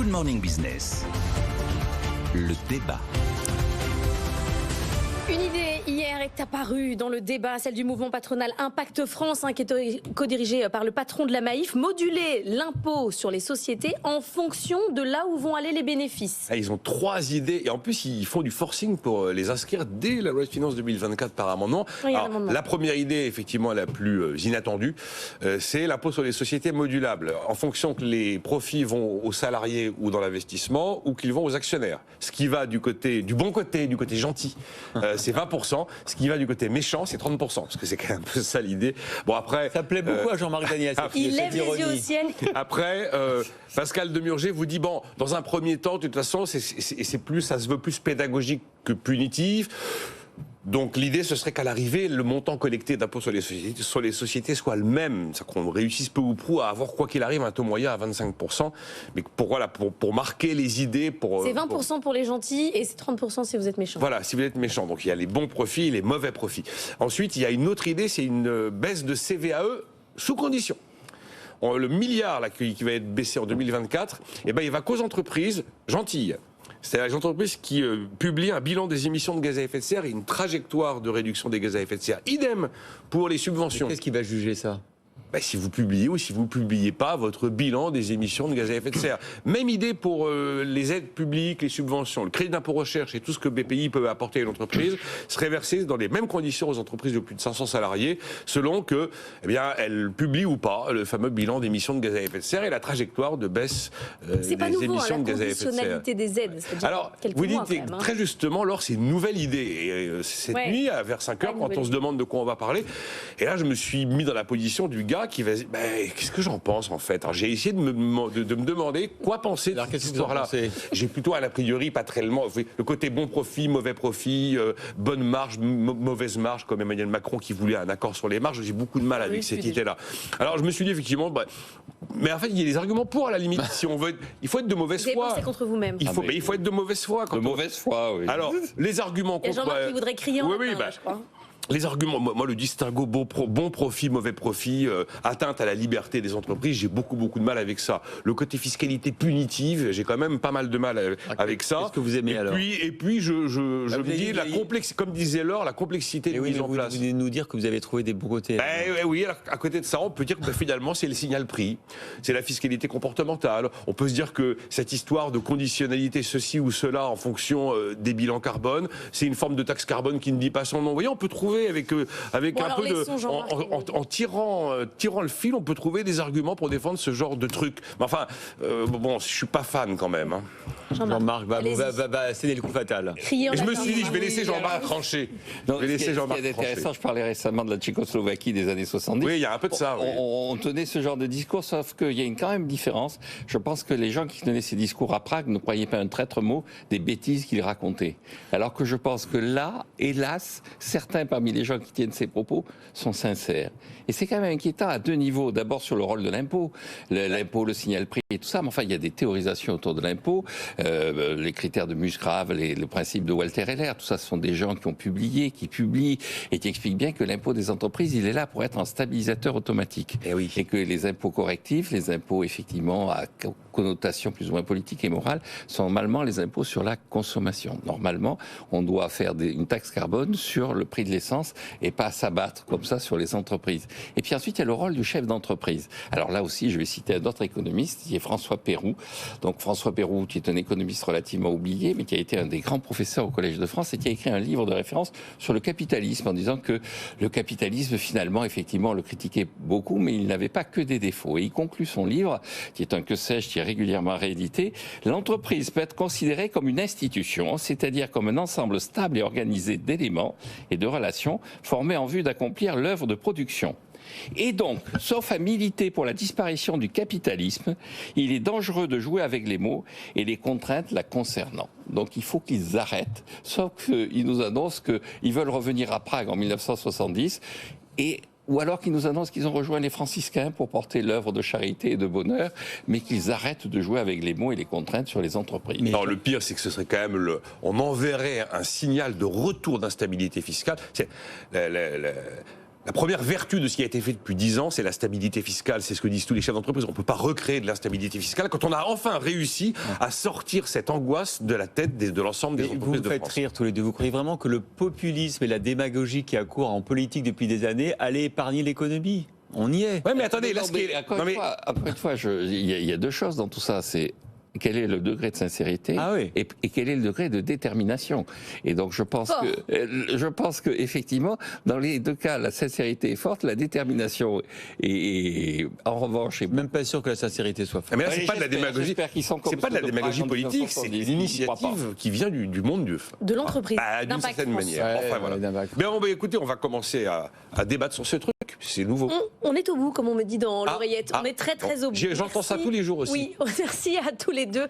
Good Morning Business. Le débat. Une idée hier est apparue dans le débat, celle du mouvement patronal Impact France, qui est co-dirigé par le patron de la Maïf, moduler l'impôt sur les sociétés en fonction de là où vont aller les bénéfices. Ils ont 3 idées et en plus ils font du forcing pour les inscrire dès la loi de finances 2024 par amendement. Alors, la première idée, effectivement la plus inattendue, c'est l'impôt sur les sociétés modulable, en fonction que les profits vont aux salariés ou dans l'investissement ou qu'ils vont aux actionnaires. Ce qui va du bon côté, du côté gentil, c'est 20%. Ce qui va du côté méchant, c'est 30%. Parce que c'est quand même un peu ça l'idée. Bon, après. Ça plaît beaucoup à Jean-Marc Daniel. Il lève les yeux au ciel. Après, Pascal Demurger vous dit bon, dans un premier temps, de toute façon, ça se veut plus pédagogique que punitif. Donc l'idée, ce serait qu'à l'arrivée, le montant collecté d'impôt sur les sociétés soit le même. C'est qu'on réussisse peu ou prou à avoir, quoi qu'il arrive, un taux moyen à 25%. Mais pour marquer les idées. C'est 20% pour les gentils et c'est 30% si vous êtes méchant. Voilà, si vous êtes méchant. Donc il y a les bons profits et les mauvais profits. Ensuite, il y a une autre idée, c'est une baisse de CVAE sous condition. Le milliard là, qui va être baissé en 2024, il va qu'aux entreprises gentilles. C'est-à-dire les entreprises qui publient un bilan des émissions de gaz à effet de serre et une trajectoire de réduction des gaz à effet de serre. Idem pour les subventions. Qu'est-ce qui va juger ça ? Si vous publiez ou si vous ne publiez pas votre bilan des émissions de gaz à effet de serre. Même idée pour les aides publiques, les subventions, le crédit d'impôt recherche et tout ce que BPI peut apporter à une entreprise serait versé dans les mêmes conditions aux entreprises de plus de 500 salariés, selon que, elles publient ou pas le fameux bilan d'émissions de gaz à effet de serre et la trajectoire de baisse des émissions de gaz à effet de serre. C'est pas nouveau, la conditionnalité des aides. Alors, vous dites très justement, Laure, c'est une nouvelle idée. Et cette nuit, vers 5h, quand on se demande de quoi on va parler, et là, je me suis mis dans la position du gars qui va dire, qu'est-ce que j'en pense en fait? Alors j'ai essayé de me demander quoi penser de cette histoire-là. J'ai plutôt a priori pas très le côté bon profit, mauvais profit, bonne marge, mauvaise marge, comme Emmanuel Macron qui voulait un accord sur les marges. J'ai beaucoup de mal avec cette idée-là. Alors je me suis dit effectivement, mais en fait il y a des arguments pour à la limite. Si on veut il faut être de mauvaise foi. Vous avez pensé contre vous-même. Il faut être de mauvaise foi. Mauvaise foi, oui. Alors les arguments contre. Jean-Marc qui voudrait crier en oui, je crois. Les arguments, moi le distinguo bon profit, mauvais profit, atteinte à la liberté des entreprises, j'ai beaucoup de mal avec ça. Le côté fiscalité punitive, j'ai quand même pas mal de mal avec ça. Qu'est-ce que vous aimez alors? Et puis je me dis, comme disait Laure, la complexité de mise en place. Vous venez de nous dire que vous avez trouvé des beaux côtés. Oui, alors, à côté de ça, on peut dire que finalement c'est le signal prix, c'est la fiscalité comportementale. On peut se dire que cette histoire de conditionnalité ceci ou cela en fonction des bilans carbone, c'est une forme de taxe carbone qui ne dit pas son nom. Vous voyez, on peut trouver avec un peu de en tirant le fil, on peut trouver des arguments pour défendre ce genre de truc. Mais enfin, je suis pas fan quand même. Jean-Marc va céder le coup fatal. Et je me suis dit, je vais laisser Jean-Marc trancher. Ce qui est intéressant, je parlais récemment de la Tchécoslovaquie des années 70. Oui, il y a un peu de ça. On tenait ce genre de discours, sauf qu'il y a quand même une différence. Je pense que les gens qui tenaient ces discours à Prague ne croyaient pas un traître mot des bêtises qu'ils racontaient. Alors que je pense que là, hélas, certains parmi les gens qui tiennent ces propos sont sincères. Et c'est quand même inquiétant à 2 niveaux. D'abord sur le rôle de l'impôt. L'impôt, le signal prix et tout ça. Mais enfin, il y a des théorisations autour de l'impôt. Les critères de Musgrave, le principe de Walter Heller. Tout ça, ce sont des gens qui ont publié, qui publient et qui expliquent bien que l'impôt des entreprises, il est là pour être un stabilisateur automatique. Et que les impôts correctifs, les impôts effectivement à connotation plus ou moins politique et morale, sont normalement les impôts sur la consommation. Normalement, on doit faire une taxe carbone sur le prix de l'essence et pas s'abattre comme ça sur les entreprises. Et puis ensuite, il y a le rôle du chef d'entreprise. Alors là aussi, je vais citer un autre économiste, qui est François Pérou. Donc François Pérou, qui est un économiste relativement oublié, mais qui a été un des grands professeurs au Collège de France et qui a écrit un livre de référence sur le capitalisme, en disant que le capitalisme, finalement, effectivement, on le critiquait beaucoup, mais il n'avait pas que des défauts. Et il conclut son livre, qui est un que sais-je, qui est régulièrement réédité. L'entreprise peut être considérée comme une institution, c'est-à-dire comme un ensemble stable et organisé d'éléments et de relations formés en vue d'accomplir l'œuvre de production. Et donc, sauf à militer pour la disparition du capitalisme, il est dangereux de jouer avec les mots et les contraintes la concernant. Donc il faut qu'ils arrêtent, sauf qu'ils nous annoncent qu'ils veulent revenir à Prague en 1970 ou alors qu'ils nous annoncent qu'ils ont rejoint les franciscains pour porter l'œuvre de charité et de bonheur, mais qu'ils arrêtent de jouer avec les mots et les contraintes sur les entreprises. Non, le pire, c'est que ce serait quand même on enverrait un signal de retour d'instabilité fiscale. La première vertu de ce qui a été fait depuis 10 ans, c'est la stabilité fiscale. C'est ce que disent tous les chefs d'entreprise. On ne peut pas recréer de l'instabilité fiscale quand on a enfin réussi à sortir cette angoisse de la tête de l'ensemble des entreprises de France. Vous faites rire tous les deux. Vous croyez vraiment que le populisme et la démagogie qui accourent en politique depuis des années allaient épargner l'économie ? On y est. Oui, mais attendez, là, Encore une fois, il y a deux choses dans tout ça. C'est quel est le degré de sincérité et quel est le degré de détermination. Et donc je pense que effectivement, dans les deux cas, la sincérité est forte, la détermination est en revanche. Même pas sûr que la sincérité soit forte. Mais là, c'est pas de la démagogie. C'est pas de la démagogie politique, c'est l'initiative qui vient du monde de l'entreprise, d'une certaine manière. Enfin, voilà. Bien, écoutez, on va commencer à débattre sur ce truc. C'est nouveau. On est au bout, comme on me dit dans l'oreillette. On est très au bout. J'entends ça tous les jours aussi. Oui, merci à tous les deux.